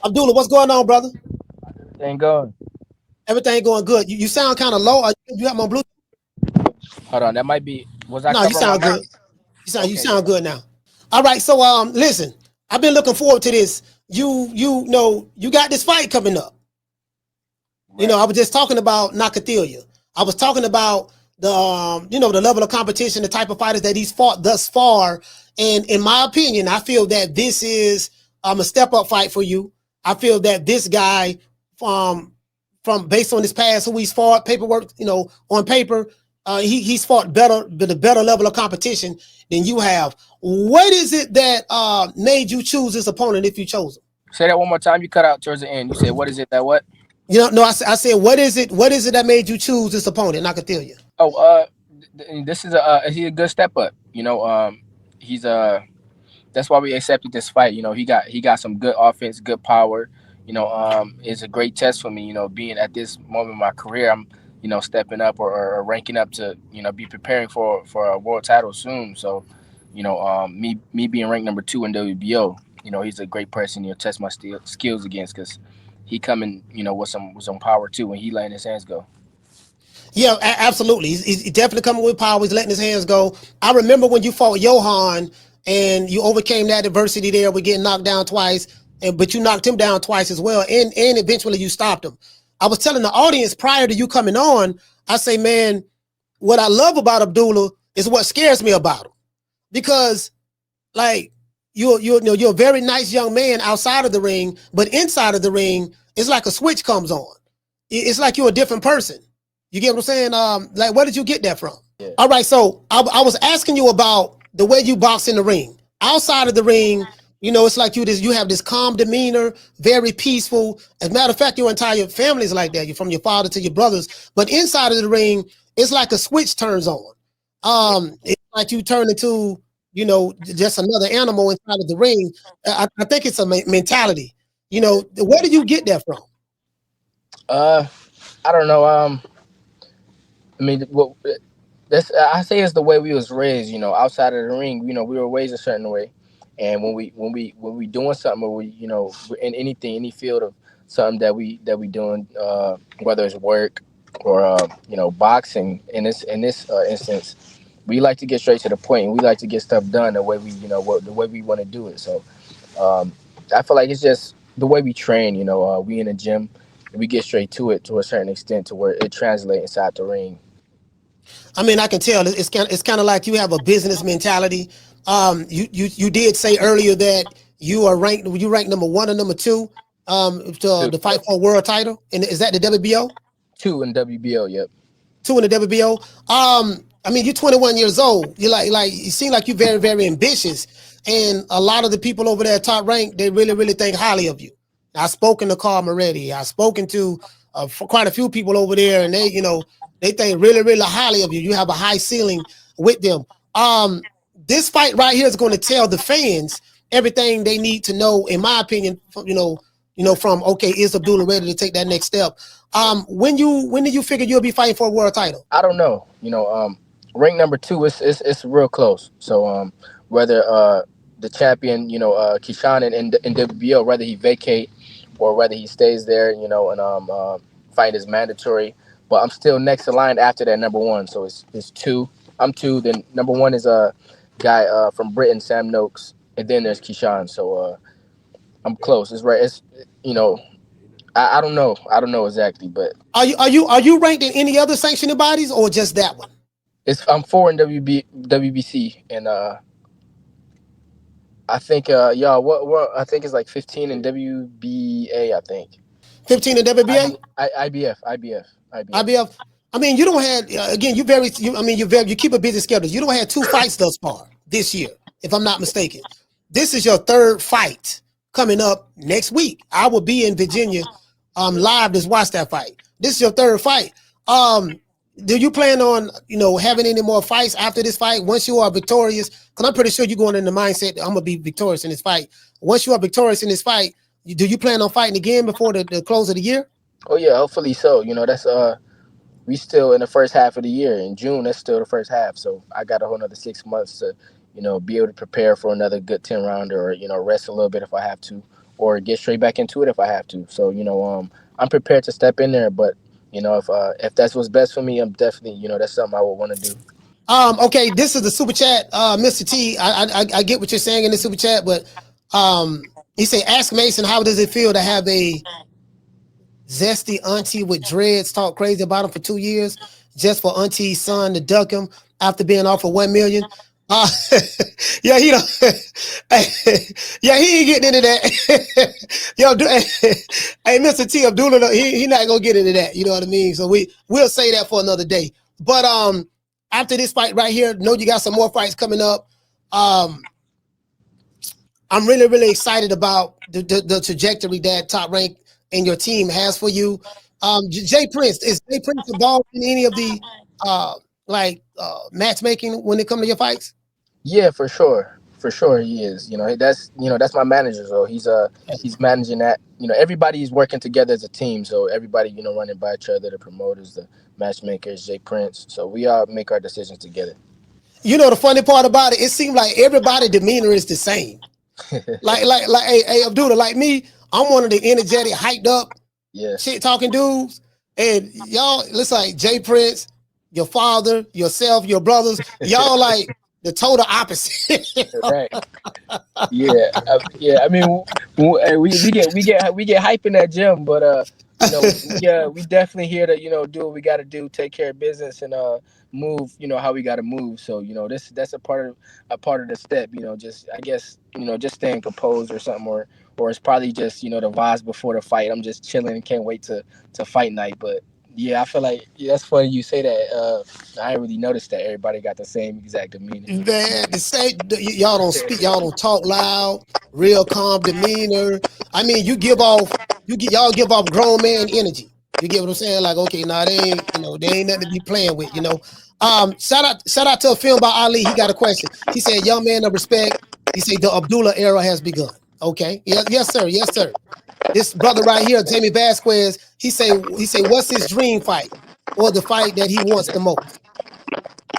Abdullah, what's going on, brother? Ain't going. Everything going good. You sound kind of low. You have my Bluetooth? Hold on, that might be. Was I No, you covering my sound mic? good. You Okay, sound yeah. good now. All right, so listen, I've been looking forward to this. You know you got this fight coming up. Right. I was just talking about Nakathilia. I was talking about the the level of competition, the type of fighters that he's fought thus far. And in my opinion, I feel that this is a step up fight for you. I feel that this guy, um, from based on his past, who he's fought, paperwork, on paper, he's fought better, with a better level of competition than you have. What is it that made you choose this opponent if you chose him? Say that one more time. You cut out towards the end. You said, "What is it that what?" No, I said, what is it? What is it that made you choose this opponent, Nakathilia? Oh, this is he's a good step up. He's that's why we accepted this fight. He got some good offense, good power. It's a great test for me. Being at this moment in my career, I'm stepping up or ranking up to be preparing for a world title soon. So, me being ranked number 2 in WBO, he's a great person. Test my skills against because he coming with some power too when he letting his hands go. Yeah, absolutely. He's definitely coming with power. He's letting his hands go. I remember when you fought Johan and you overcame that adversity there with getting knocked down twice, but you knocked him down twice as well, and eventually you stopped him. I was telling the audience prior to you coming on, I say, man, what I love about Abdullah is what scares me about him because, like, you're a very nice young man outside of the ring, but inside of the ring, it's like a switch comes on. It's like you're a different person. You get what I'm saying? Like, where did you get that from? Yeah. All right, so I was asking you about the way you box in the ring. Outside of the ring, it's like you have this calm demeanor, very peaceful. As a matter of fact, your entire family is like that. You're from your father to your brothers. But inside of the ring, it's like a switch turns on. Yeah. It's like you turn into, just another animal inside of the ring. I think it's a mentality. Where do you get that from? Uh, I don't know. I mean, what that's I say it's the way we was raised. Outside of the ring, we were raised a certain way, and when we doing something, or we're in anything, any field of something that we doing, whether it's work or boxing. In this instance, we like to get straight to the point, and we like to get stuff done the way the way we want to do it. So um, I feel like it's just the way we train. We in the gym. We get straight to it to a certain extent to where it translates inside the ring. I mean, I can tell it's kind of like you have a business mentality. You did say earlier that you ranked number one or number two, to Two, the yep. fight for a world title, and is that the WBO? Two in WBO, yep. Two in the WBO. I mean, you're 21 years old. You like you seem like you're very very ambitious, and a lot of the people over there top rank they really really think highly of you. I've spoken to Carl Moretti. I've spoken to quite a few people over there, and they think really really highly of you. You have a high ceiling with them. This fight right here is going to tell the fans everything they need to know, in my opinion. From okay, is Abdullah ready to take that next step? When did you figure you'll be fighting for a world title? I don't know. Rank number two is real close. So whether the champion, Keyshawn in WBO, whether he vacate or whether he stays there, and fight is mandatory. But I'm still next in line after that number one. So it's two. I'm two. Then number one is a guy from Britain, Sam Noakes, and then there's Keyshawn. So I'm close. It's right. It's you know I don't know. I don't know exactly, but Are you ranked in any other sanctioning bodies or just that one? I'm four in WBC, and I think y'all what I think it's like 15 in WBA. I think 15 in WBA, IBF, IBF, IBF. IBF. I mean, you don't have again. I mean, you keep a busy schedule. You don't have two fights thus far this year, if I'm not mistaken. This is your third fight coming up next week. I will be in Virginia, live to watch that fight. This is your third fight. Um, do you plan on having any more fights after this fight once you are victorious? Because I'm pretty sure you're going in the mindset that I'm gonna be victorious in this fight. Once you are victorious in this fight, do you plan on fighting again before the close of the year? Oh yeah, hopefully so. That's we still in the first half of the year. In June, that's still the first half. So I got a whole another 6 months to be able to prepare for another good 10 rounder, or rest a little bit if I have to, or get straight back into it if I have to. So I'm prepared to step in there, but if that's what's best for me, I'm definitely that's something I would want to do. Okay, this is the super chat, Mr. T. I get what you're saying in the super chat, but he say, ask Mason, how does it feel to have a zesty auntie with dreads talk crazy about him for 2 years just for auntie's son to duck him after being offered 1 million? Yeah, he don't. Yeah, he ain't getting into that. Yo, hey, Mr. T Abdullah, he not gonna get into that. You know what I mean? So we'll say that for another day. But after this fight right here, know you got some more fights coming up. I'm really, really excited about the trajectory that Top Rank and your team has for you. Jay Prince, is Jay Prince involved in any of the matchmaking when it comes to your fights? Yeah, for sure he is. That's my manager. So he's managing that. Everybody's working together as a team. So everybody running by each other, the promoters, the matchmakers, Jay Prince. So we all make our decisions together. You know the funny part about it, it seems like everybody's demeanor is the same. Hey Abdullah, like me, I'm one of the energetic, hyped up, Yeah. shit talking dudes, and y'all, it's like Jay Prince, your father, yourself, your brothers, y'all like the total opposite. Right. Yeah. Yeah. I mean, we get hype in that gym, but we definitely here to do what we got to do, take care of business, and move how we got to move. So that's a part of the step. Just I guess just staying composed or something, or it's probably just the vibes before the fight. I'm just chilling and can't wait to fight night. But yeah, I feel like that's funny you say that. I didn't really notice that everybody got the same exact demeanor. Man, the same, y'all don't speak, y'all don't talk loud, real calm demeanor. I mean, y'all give off grown man energy. You get what I'm saying? Like, okay, nah, they ain't, they ain't nothing to be playing with. Shout out to a film by Ali. He got a question. He said, young man of respect. He said, the Abdullah era has begun. Okay. Yes, sir. Yes, sir. This brother right here, Jamie Vasquez, he say, what's his dream fight? Or the fight that he wants the most?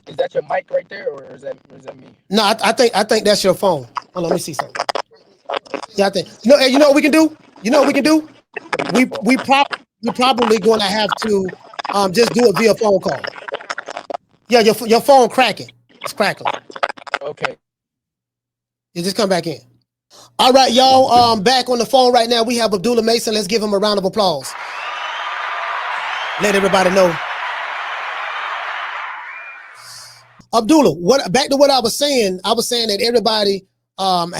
Is that your mic right there, or is that me? No, I think that's your phone. Hold on, let me see something. Yeah, I think you know what we can do? You know what we can do? We probably going to have to just do it via phone call. Yeah, your phone cracking. It's crackling. Okay. You just come back in. All right, y'all. Back on the phone right now. We have Abdullah Mason. Let's give him a round of applause. Let everybody know. Abdullah, back to what I was saying that everybody, all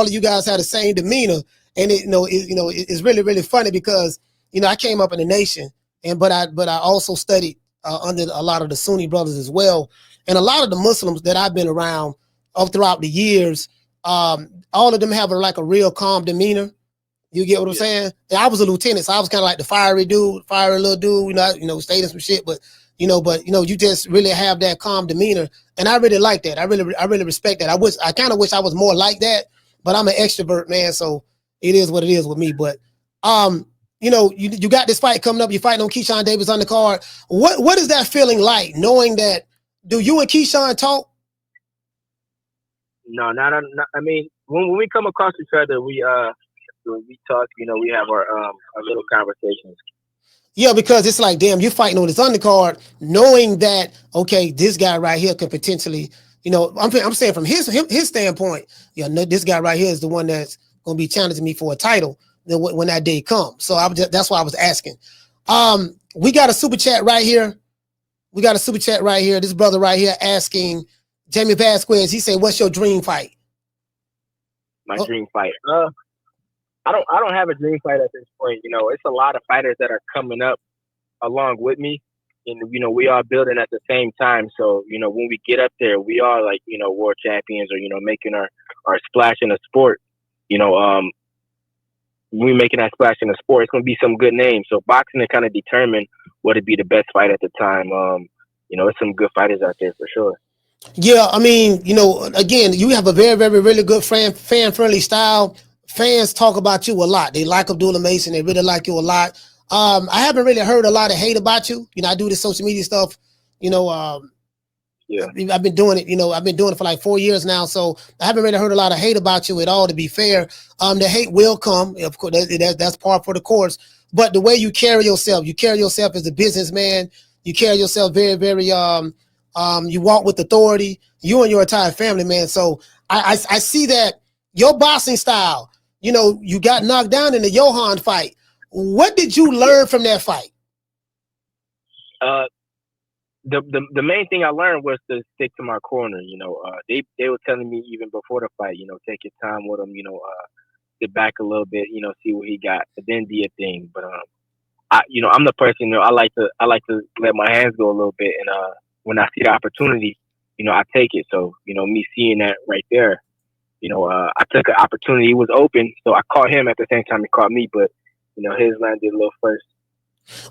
of you guys had the same demeanor, and it's really, really funny because I came up in the nation, but I also studied under a lot of the Sunni brothers as well, and a lot of the Muslims that I've been around all throughout the years, all of them have a real calm demeanor. You get what I'm saying? And I was a lieutenant, so I was kind of like the fiery little dude, stayed in some shit, but you just really have that calm demeanor, and I really like that. I really respect that. I kind of wish I was more like that, but I'm an extrovert, man, so it is what it is with me. But you got this fight coming up. You're fighting on Keyshawn Davis on the card. What is that feeling like, knowing that? Do you and Keyshawn talk? No, not. I mean, when we come across each other, we talk. We have our little conversations. Yeah, because it's like, damn, you're fighting on this undercard, knowing that, okay, this guy right here could potentially, I'm saying from his standpoint, this guy right here is the one that's going to be challenging me for a title when that day comes. So that's why I was asking. We got a super chat right here. This brother right here asking Jamie Vasquez. He said, "What's your dream fight?" My dream fight. I don't have a dream fight at this point. It's a lot of fighters that are coming up along with me, and we are building at the same time. So when we get up there, we are like world champions, or making our splash in the sport. When we making that splash in the sport, it's gonna be some good names. So boxing to kind of determine what would be the best fight at the time. There's some good fighters out there for sure. Yeah, I mean, again, you have a very, very, really good fan-friendly style. Fans talk about you a lot. They like Abdullah Mason. They really like you a lot. I haven't really heard a lot of hate about you. I do this social media stuff, Yeah. I've been doing it, I've been doing it for like 4 years now. So I haven't really heard a lot of hate about you at all, to be fair. The hate will come. Of course, that's part for the course. But the way you carry yourself as a businessman. You carry yourself very, very, you walk with authority, you and your entire family, man. So I see that your boxing style, you got knocked down in the Johan fight. What did you learn from that fight? The main thing I learned was to stick to my corner. They were telling me even before the fight, take your time with him, sit back a little bit, see what he got, but then do your thing. But I'm the person, I like to let my hands go a little bit, and when I see the opportunity, I take it. So me seeing that right there, I took an opportunity. It was open, so I caught him at the same time he caught me, but his landed a little first.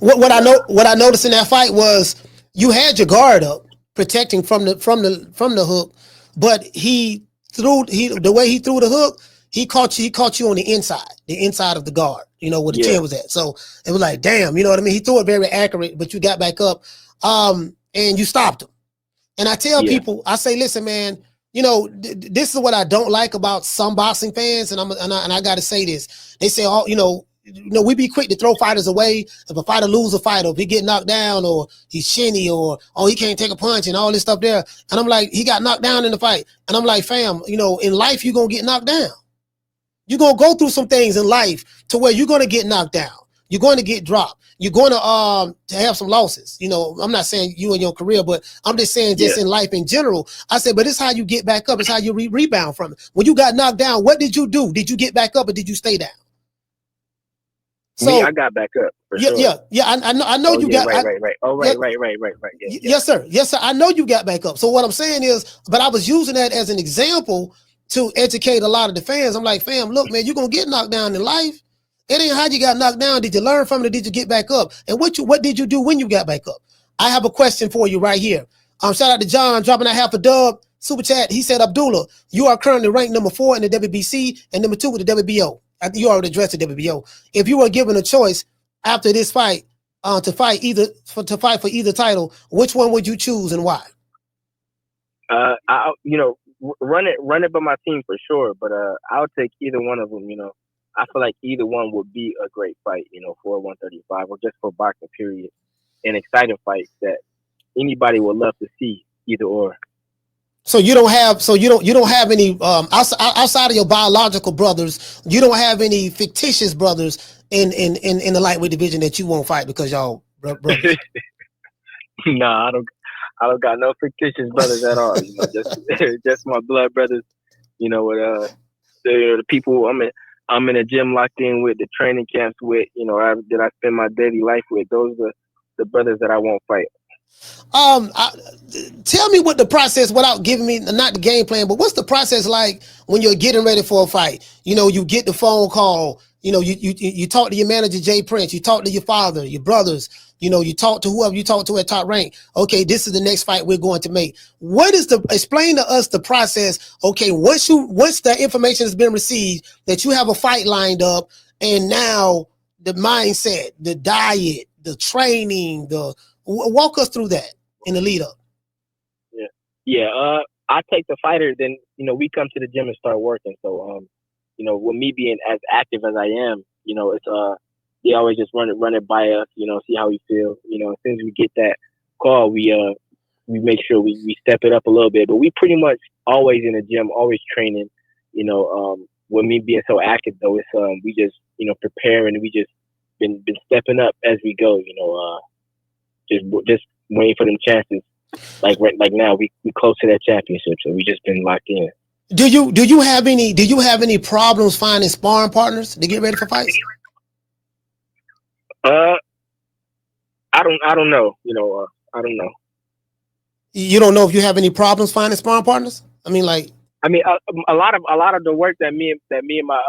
What I noticed in that fight was you had your guard up, protecting from the hook, but the way he threw the hook, he caught you on the inside of the guard, where the chin was at. So it was like, damn, you know what I mean? He threw it very accurate, but you got back up, and you stopped him. And I tell people, I say, listen, man, this is what I don't like about some boxing fans, and I got to say this. They say, we be quick to throw fighters away if a fighter lose a fight, or if he get knocked down, or he's shinny, or he can't take a punch, and all this stuff there. And I'm like, he got knocked down in the fight, and I'm like, fam, in life you're gonna get knocked down. You're gonna go through some things in life to where you're gonna get knocked down. You're going to get dropped. You're going to have some losses. I'm not saying you in your career, but I'm just saying just in life in general. I said, but it's how you get back up. It's how you rebound from it. When you got knocked down, what did you do? Did you get back up, or did you stay down? So I got back up. For sure. I know you got. Right. Oh, right. Yeah. Yes, sir. I know you got back up. So what I'm saying is, but I was using that as an example to educate a lot of the fans. I'm like, fam, look, man, you're gonna get knocked down in life. It ain't how you got knocked down. Did you learn from it, or did you get back up? And what did you do when you got back up? I have a question for you right here. Shout out to John dropping that half a dub super chat. He said, Abdullah, you are currently ranked number 4 in the WBC and number 2 with the WBO. I think you already addressed the WBO. If you were given a choice after this fight to fight for either title, which one would you choose and why? Run it by my team for sure, but I'll take either one of them. I feel like either one would be a great fight, for 135 or just for boxing period. An exciting fight that anybody would love to see, either or. So you don't have any outside of your biological brothers, you don't have any fictitious brothers in the lightweight division that you won't fight because y'all brothers. Nah, I don't got no fictitious brothers at all. Just my blood brothers. With the people I'm in a gym locked in with, the training camps with, that I spend my daily life with. Those are the brothers that I won't fight. Tell me what the process, without giving me not the game plan, but what's the process like when you're getting ready for a fight? You get the phone call. You talk to your manager Jay Prince. You talk to your father, your brothers. You talk to whoever you talk to at Top Rank. Okay, this is the next fight we're going to make. Explain to us the process? Okay, once the information has been received that you have a fight lined up, and now the mindset, the diet, the training, walk us through that in the lead up. I take the fighter, then we come to the gym and start working. So with me being as active as I am, it's they always just run it by us, see how we feel. As soon as we get that call, we make sure we step it up a little bit. But we pretty much always in the gym, always training. With me being so active though, it's we just prepare, and we just been stepping up as we go. Just waiting for them chances. Like now, we close to that championship, so we just been locked in. Do you have any problems finding sparring partners to get ready for fights? I don't know. I don't know. You don't know if you have any problems finding sparring partners? I mean, a lot of the work that me and my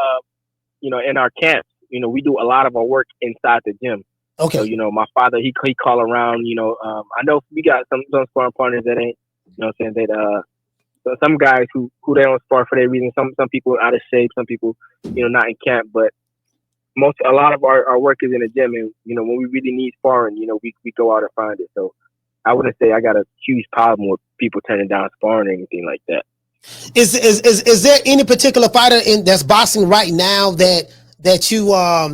in our camps, we do a lot of our work inside the gym. Okay. So, my father, he call around, I know we got some sparring partners that ain't, saying that, so some guys who they don't spar for their reason. Some people are out of shape, some people, not in camp, but a lot of our work is in the gym. And, when we really need sparring, we go out and find it. So, I wouldn't say I got a huge problem with people turning down sparring or anything like that. Is there any particular fighter that's boxing right now that you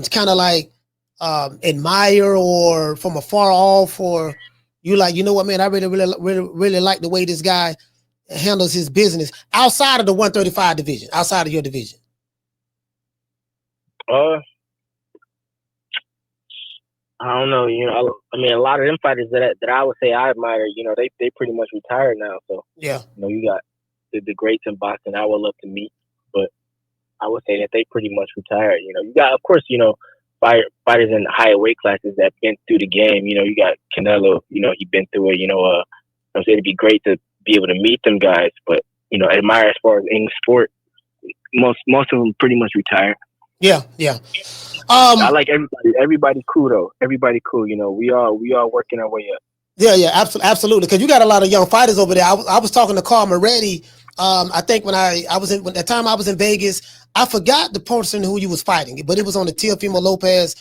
kind of like admire or from afar off, or you like, you know what, man, I really like the way this guy handles his business outside of the 135 division, outside of your division? I don't know. I mean, a lot of them fighters that I would say I admire, they pretty much retired now. So yeah, you got the greats in boxing I would love to meet, but I would say that they pretty much retired. You got, of course, fighters in higher weight classes that been through the game. You got Canelo. He been through it. I'm saying it'd be great to be able to meet them guys, but admire as far as in sport, most of them pretty much retired. Yeah. I like everybody. Everybody cool though. Everybody cool. We all working our way up. Yeah, absolutely. Because you got a lot of young fighters over there. I was talking to Carl Moretti. I think when the time I was in Vegas, I forgot the person who you was fighting, but it was on the Teofimo Lopez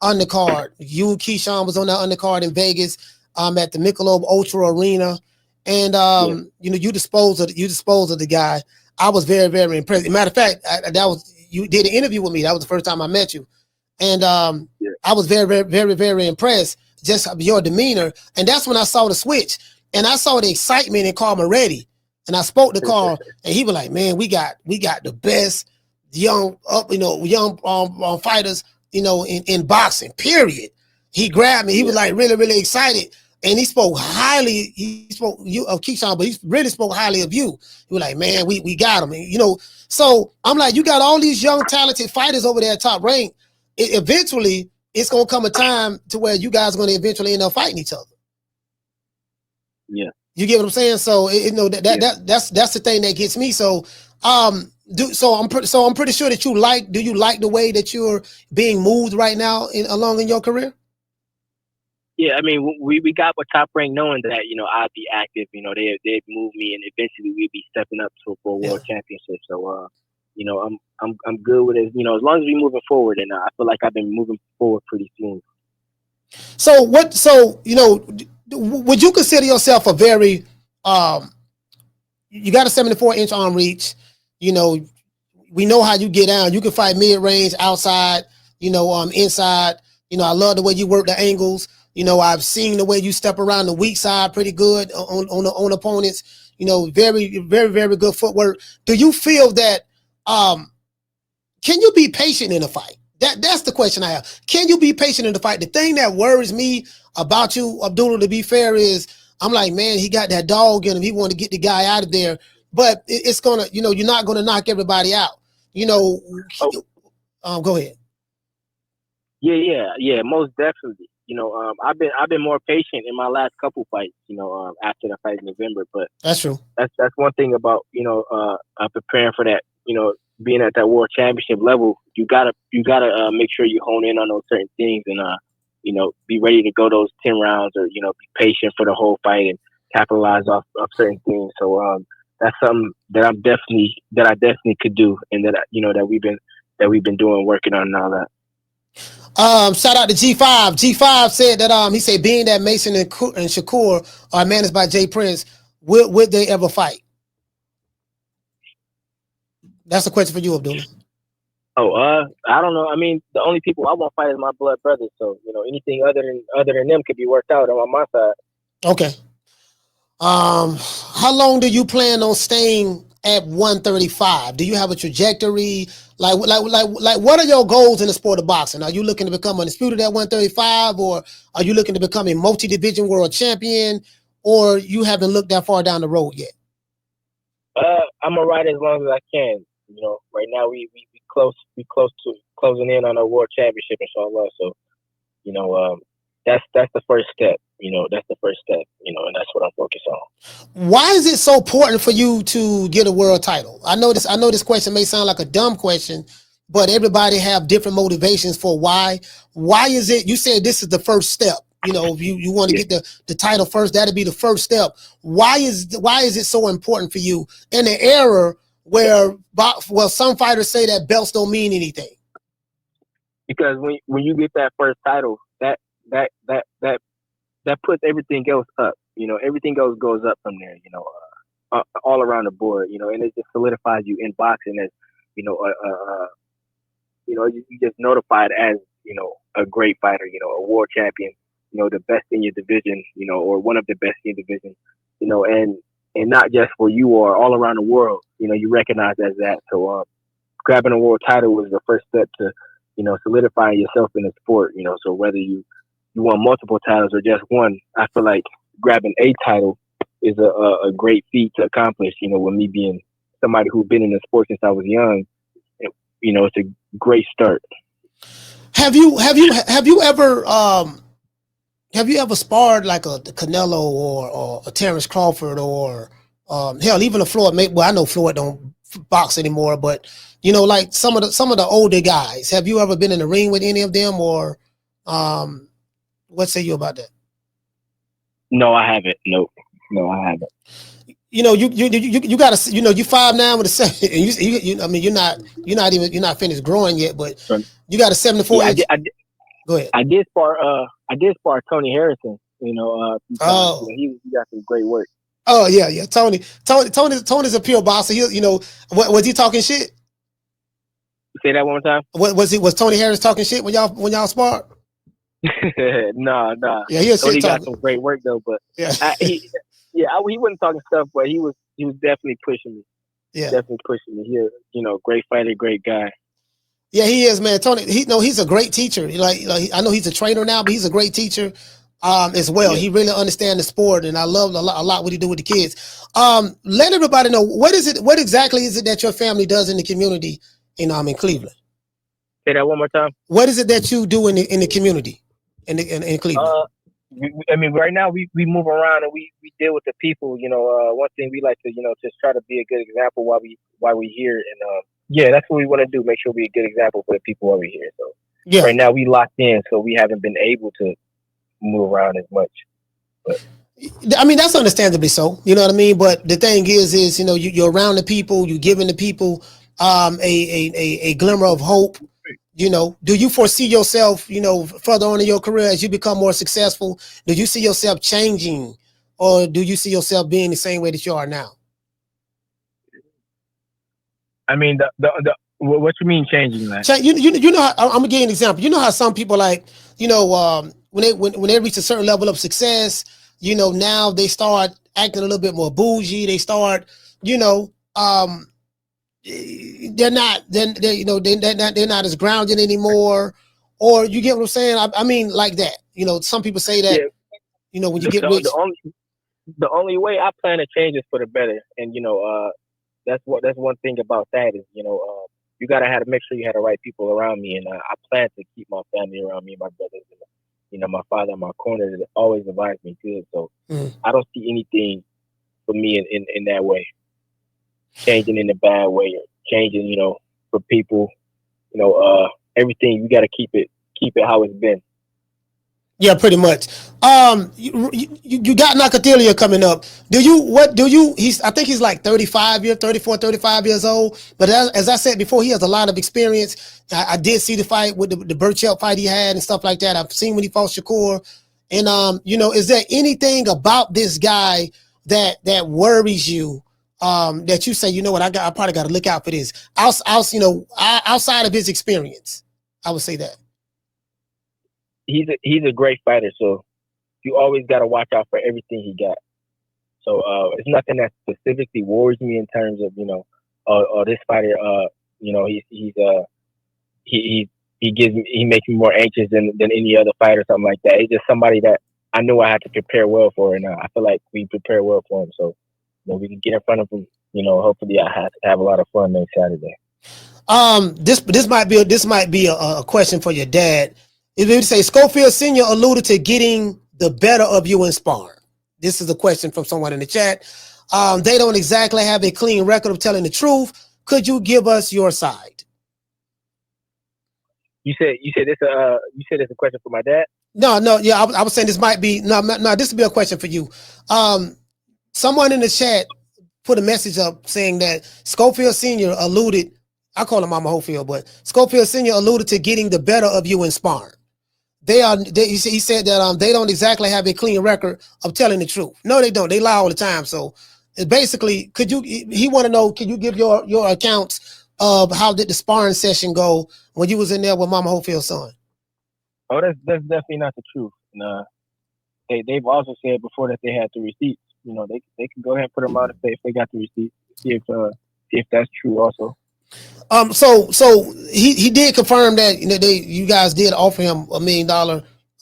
undercard. You and Keyshawn was on that undercard in Vegas, at the Michelob Ultra Arena, and you disposed of the guy. I was very, very impressed. Matter of fact, you did an interview with me. That was the first time I met you, and I was very, very, very, very impressed just your demeanor. And that's when I saw the switch, and I saw the excitement in Carl Moretti. And I spoke to Carl, and he was like, "Man, we got the best young fighters, in boxing. Period." He grabbed me. He was like really, really excited, and he spoke highly. He spoke of Keyshawn, but he really spoke highly of you. He was like, "Man, we got him." And, so I'm like, you got all these young, talented fighters over there at Top Rank. Eventually, it's gonna come a time to where you guys are gonna eventually end up fighting each other. Yeah. You get what I'm saying? So that's the thing that gets me. So I'm pretty sure that do you like the way that you're being moved right now along in your career? Yeah, I mean, we got with Top Rank knowing that I'd be active. They'd move me, and eventually we'd be stepping up for a world championship. So I'm good with it. As long as we're moving forward, and I feel like I've been moving forward pretty smooth. So would you consider yourself a very you got a 74-inch arm reach? We know how you get down. You can fight mid-range, outside, inside. I love the way you work the angles. I've seen the way you step around the weak side pretty good on opponents. Very, very, very good footwork. Do you feel that can you be patient in a fight? That's the question I have. Can you be patient in the fight? The thing that worries me about you, Abdullah, to be fair, is I'm like, man, he got that dog in him. He want to get the guy out of there. But it's gonna, you're not gonna knock everybody out. Go ahead. Yeah, most definitely. I've been more patient in my last couple fights. After the fight in November, but that's true. That's one thing about preparing for that. Being at that world championship level, you gotta make sure you hone in on those certain things and be ready to go those 10 rounds, or be patient for the whole fight and capitalize off certain things. So that's something that I definitely could do, and that we've been doing, working on and all that. Shout out to G5. G5 said that he said, being that Mason and Shakur are managed by Jay Prince, would they ever fight? That's a question for you, Abdullah. I don't know. I mean, the only people I won't fight is my blood brothers. So anything other than them could be worked out on my side. Okay. How long do you plan on staying at 135? Do you have a trajectory? Like what are your goals in the sport of boxing? Are you looking to become undisputed at 135, or are you looking to become a multi-division world champion, or you haven't looked that far down the road yet? I'm gonna ride as long as I can. Right now we close to closing in on a world championship, inshallah. So, that's the first step. That's the first step. And that's what I'm focused on. Why is it so important for you to get a world title? I know this question may sound like a dumb question, but everybody have different motivations for why. Why is it? You said this is the first step. If you want to get the title first, that'd be the first step. Why is it so important for you in an era where some fighters say that belts don't mean anything? Because when you get that first title, that puts everything else up. everything goes up from there. All around the board. And it just solidifies you in boxing as you just notified as a great fighter. A world champion. The best in your division. Or one of the best in your division. And not just for you or all around the world. You recognize as that. So grabbing a world title was the first step to solidifying yourself in the sport. So whether you won multiple titles or just one, I feel like grabbing a title is a great feat to accomplish. With me being somebody who's been in the sport since I was young, it's a great start. Have you ever sparred like a Canelo or a Terrence Crawford or hell, even a Floyd Mayweather? Well, I know Floyd don't box anymore, but like some of the older guys. Have you ever been in the ring with any of them, or what say you about that? No, I haven't. No, I haven't. You got to you 5'9" with a 7. And I mean you're not finished growing yet, but you got a 74 inch. Go ahead. I did spar Tony Harrison. He got some great work. Oh yeah. Tony's a pure boxer. He, was he talking shit? Say that one more time. Was Tony Harris talking shit when y'all sparred? No. Yeah, Tony got some great work though, but yeah. He wasn't talking stuff, but he was definitely pushing me. Yeah, definitely pushing me. He, great fighter, great guy. Yeah, he is, man. Tony, he's a great teacher. Like I know he's a trainer now, but he's a great teacher as well. Yeah. He really understands the sport, and I love a lot what he do with the kids. Let everybody know what exactly is it that your family does in the community in Cleveland. Say that one more time. What is it that you do in the community in Cleveland? Right now we move around and we deal with the people. One thing we like to just try to be a good example while we here, and yeah, that's what we want to do. Make sure we're a good example for the people over here. So yeah. Right now we locked in, so we haven't been able to move around as much. But I mean, that's understandably so. You know what I mean? But the thing is you're around the people, you're giving the people a glimmer of hope. Do you foresee yourself, further on in your career as you become more successful? Do you see yourself changing, or do you see yourself being the same way that you are now? I mean, what you mean changing that? You know how, I'm gonna give you an example. You know how some people when they reach a certain level of success, now they start acting a little bit more bougie. They start, they're not as grounded anymore. Or you get what I'm saying? I mean, like that. Some people say that. Yeah. When you get rich. The only way I plan to change is for the better, and that's one thing about that is you gotta have to make sure you have the right people around me, and I plan to keep my family around me, my brothers, and my father in my corner that always advised me good. So I don't see anything for me in that way, changing in a bad way or changing for people. Everything you gotta keep it how it's been. Yeah, pretty much. You got Nakathilia coming up. I think he's like 35 years old. But as I said before, he has a lot of experience. I did see the fight with the Burchell fight he had and stuff like that. I've seen when he fought Shakur. And, is there anything about this guy that worries you, that you say, what, I probably got to look out for this outside of his experience? I would say that. He's a great fighter, so you always got to watch out for everything he got. So it's nothing that specifically worries me in terms of this fighter. He makes me more anxious than any other fighter, something like that. It's just somebody that I knew I had to prepare well for, and I feel like we prepare well for him. So we can get in front of him. Hopefully I have a lot of fun next Saturday. This might be a question for your dad. It would say Schofield Sr. alluded to getting the better of you in sparring. This is a question from someone in the chat. They don't exactly have a clean record of telling the truth. Could you give us your side? You said it's a question for my dad? No. Yeah, I was saying this might be this would be a question for you. Someone in the chat put a message up saying that Schofield Sr. alluded. I call him Mama Hofield, but Schofield Sr. alluded to getting the better of you in sparring. he said that they don't exactly have a clean record of telling the truth. No, they don't. They lie all the time. So it basically, he want to know, can you give your accounts of how did the sparring session go when you was in there with Mama Hofield's son? Oh, that's definitely not the truth. And they've also said before that they had the receipts. You know, they can go ahead and put them out if they got the receipts. See if that's true also. So he did confirm that you guys did offer him $1 million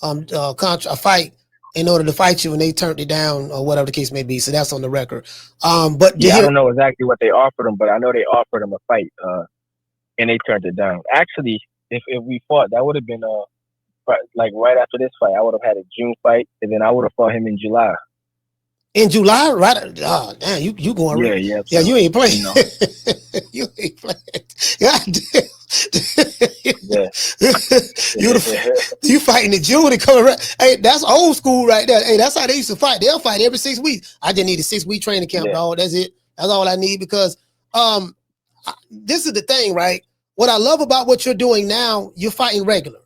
a fight in order to fight you, and they turned it down or whatever the case may be. So that's on the record. But I don't know exactly what they offered him, but I know they offered him a fight, and they turned it down. Actually, if we fought, that would have been like right after this fight. I would have had a June fight, and then I would have fought him in July. In July, right? Oh, damn, you going? Yeah. So, you ain't playing. You ain't playing. God damn. You fighting in June and coming right. Hey, that's old school right there. Hey, that's how they used to fight. They'll fight every 6 weeks. I just need a 6-week training camp, dog. That's it. That's all I need because this is the thing, right? What I love about what you're doing now, you're fighting regular.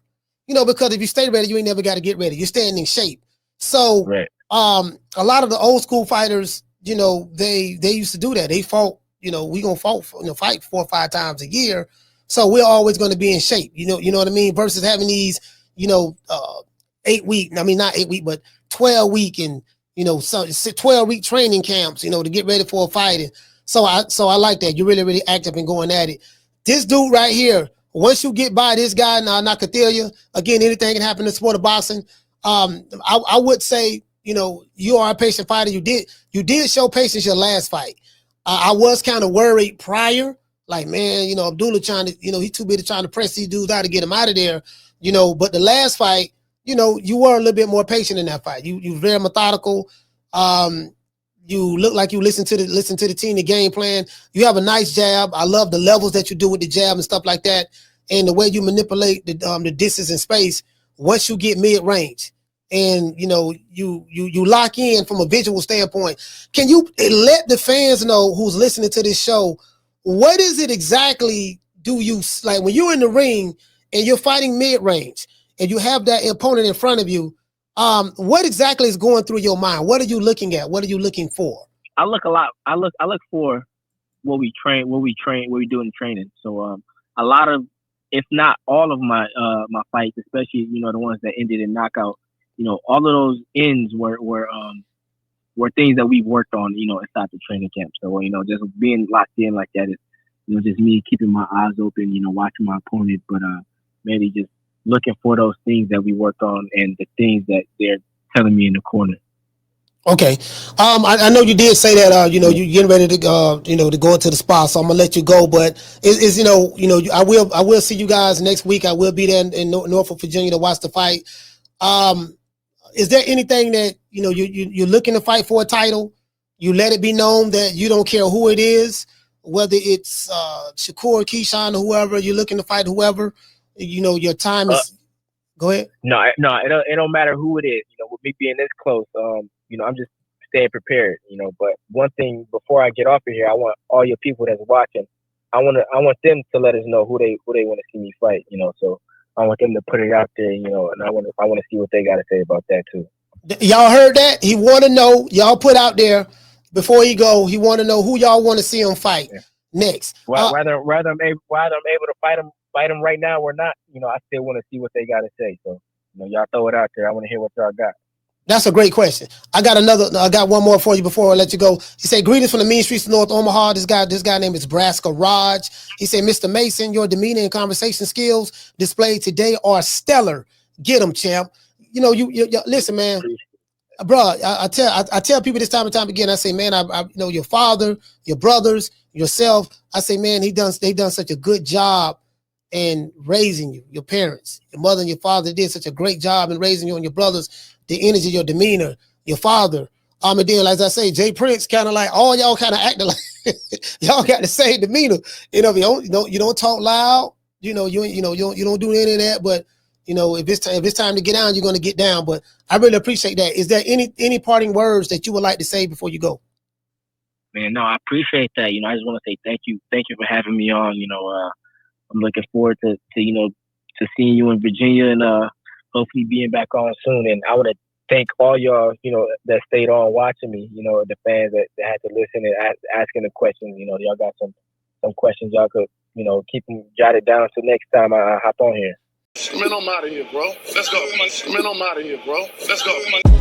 Because if you stay ready, you ain't never got to get ready. You're staying in shape. So a lot of the old school fighters, they used to do that. They fought, we gonna fight 4 or 5 times a year. So we're always going to be in shape. You know what I mean? Versus having these, 8 week, not 8 week, but 12 week and, 12 week training camps, to get ready for a fight. And so I like that. You're really, really active and going at it. This dude right here, once you get by this guy, Nakathilia, again, anything can happen in the sport of boxing. I would say, you are a patient fighter. You did show patience your last fight. I was kind of worried prior, like, man, Abdullah trying to, he's too busy trying to press these dudes out to get him out of there, but the last fight, you were a little bit more patient in that fight. You were very methodical. You look like you listen to the team, the game plan. You have a nice jab. I love the levels that you do with the jab and stuff like that. And the way you manipulate the distance and space once you get mid range. And you lock in from a visual standpoint. Can you let the fans know who's listening to this show, what is it exactly do you like when you're in the ring and you're fighting mid range and you have that opponent in front of you? What exactly is going through your mind? What are you looking at? What are you looking for? I look a lot. I look for what we do in training. So a lot of, if not all of my fights, especially the ones that ended in knockout. All of those ends were things that we worked on, inside the training camp. So, just being locked in like that is, just me keeping my eyes open, watching my opponent, but maybe just looking for those things that we worked on and the things that they're telling me in the corner. Okay. I know you did say that, you're getting ready to go, to go into the spot. So I'm gonna let you go, but I will see you guys next week. I will be there in Norfolk, Virginia to watch the fight. Is there anything that you're looking to fight for a title? You let it be known that you don't care who it is, whether it's Shakur, Keyshawn, or whoever you're looking to fight. Whoever, your time is. Go ahead. No, it don't matter who it is. With me being this close, I'm just staying prepared. But one thing before I get off of here, I want all your people that's watching. I want them to let us know who they want to see me fight. So. I want them to put it out there, and I want to see what they got to say about that too. Y'all heard that? He want to know. Y'all put out there before he go. He want to know who y'all want to see him fight next. Whether I'm able to fight him right now or not, I still want to see what they got to say. So, y'all throw it out there. I want to hear what y'all got. That's a great question. I got one more for you before I let you go. He said, greetings from the mean streets of North Omaha. This guy named is Braska Raj. He said, Mr. Mason, your demeanor and conversation skills displayed today are stellar. Get him, champ. You listen, man. Bro, I tell people this time and time again, I say, man, I your father, your brothers, yourself. I say, man, they done such a good job in raising you, your parents, your mother and your father did such a great job in raising you and your brothers. The energy, your demeanor, your father. And then, as I say, Jay Prince kind of like all y'all kind of acting like y'all got the same demeanor. You don't talk loud. You don't do any of that. But if it's time to get down, you're gonna get down. But I really appreciate that. Is there any parting words that you would like to say before you go? Man, no, I appreciate that. I just want to say thank you for having me on. I'm looking forward to seeing you in Virginia and hopefully being back on soon. And I want to thank all y'all, that stayed on watching me. The fans that had to listen and asking the questions. Y'all got some questions y'all could, keep them jotted down so next time I hop on here. Man, I'm out of here, bro. Let's go. Man, I'm out of here, bro. Let's go.